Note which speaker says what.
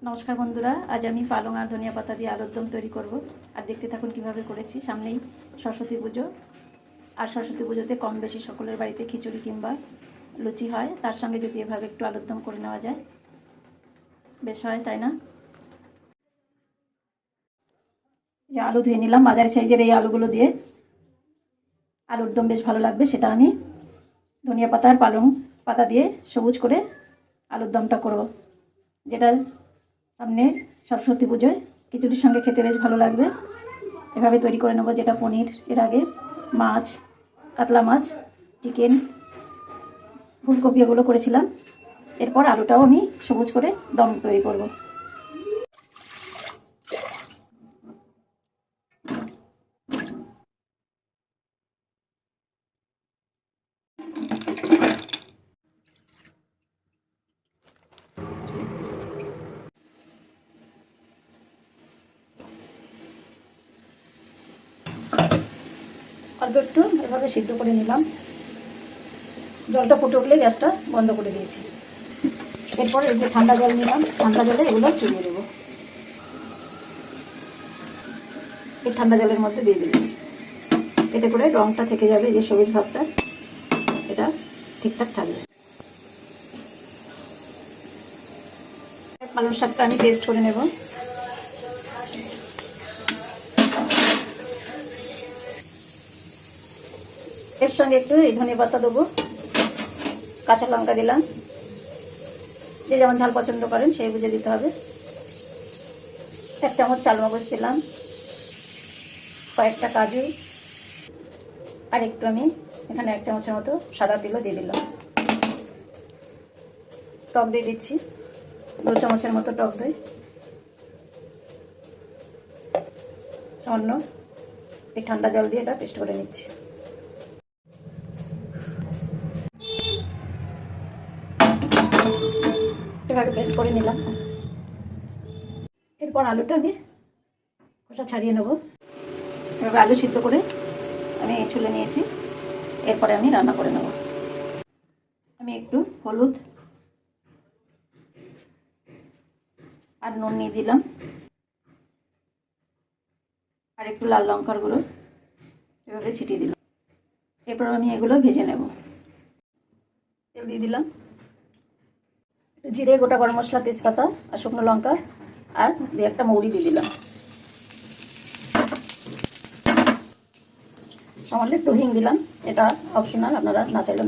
Speaker 1: নমস্কার বন্ধুরা, আজ আমি পালং আর ধনিয়া পাতা দিয়ে আলুর দম তৈরি করব। আর দেখতে থাকুন কিভাবে করেছি। সামনেই সরস্বতী পুজো, আর সরস্বতী পুজোতে কম বেশি সকলের বাড়িতে খিচুড়ি কিংবা লুচি হয়, তার সঙ্গে যদি এভাবে একটু আলুর দম করে নেওয়া যায় বেশ হয়, তাই না? যে আলু ধুয়ে নিলাম, মাঝারি সাইজের এই আলুগুলো দিয়ে আলুর দম বেশ ভালো লাগবে। সেটা আমি ধনিয়া পাতা আর পালং পাতা দিয়ে সবুজ করে আলুর দমটা করব, যেটা সামনের সরস্বতী পুজোয় খিচুড়ির সঙ্গে খেতে বেশ ভালো লাগবে। এভাবে তৈরি করে নেবো, যেটা পনির এর আগে মাছ, কাতলা মাছ, চিকেন, ফুলকপি এগুলো করেছিলাম। এরপর আলুটাও আমি সবুজ করে দম তৈরি করব। অল্প একটু এভাবে সিদ্ধ করে নিলাম। জলটা ফুটে উঠলে গ্যাসটা বন্ধ করে দিয়েছি। এরপর এই যে ঠান্ডা জল নিলাম, ঠান্ডা জলে এগুলো চুবিয়ে দেবো। এই ঠান্ডা জলের মধ্যে দিয়ে দিলাম, এতে করে রঙটা থেকে যাবে, যে সবুজ ভাবটা এটা ঠিকঠাক থাকবে। পালং শাকটা আমি পেস্ট করে নেব। এর সঙ্গে একটু এই ধনে পাতা দেবো, কাঁচা লঙ্কা দিলাম, যে যেমন ঝাল পছন্দ করেন সেই বুঝে দিতে হবে। 1 চামচ চালমগজ দিলাম, কয়েকটা কাজু, আর একটু আমি এখানে 1 চামচের মতো সাদা তিলও দিয়ে দিলাম। টক দই দিচ্ছি 2 চামচের মতো টক দই, সামান্য এই ঠান্ডা জল দিয়ে এটা পেস্ট করে নিচ্ছি। এভাবে পেস্ট করে নিলাম। এরপর আলুটা আমি খোসা ছাড়িয়ে নেব। এভাবে আলু সিদ্ধ করে আমি ছুলে নিয়েছি। এরপরে আমি রান্না করে নেব। আমি একটু হলুদ আর নুন নিয়ে দিলাম, আর একটু লাল লঙ্কার গুঁড়ো এভাবে ছিটিয়ে দিলাম। এরপর আমি এগুলো ভেজে নেব। তেল দিয়ে দিলাম, জিরে, গোটা গরম মশলা, তেজপাতা আর শুকনো লঙ্কা, আর 2-1টা মৌরি দিয়ে দিলাম। সামান্য একটু হিং দিলাম, এটা অপশনাল, আপনারা না চাইলে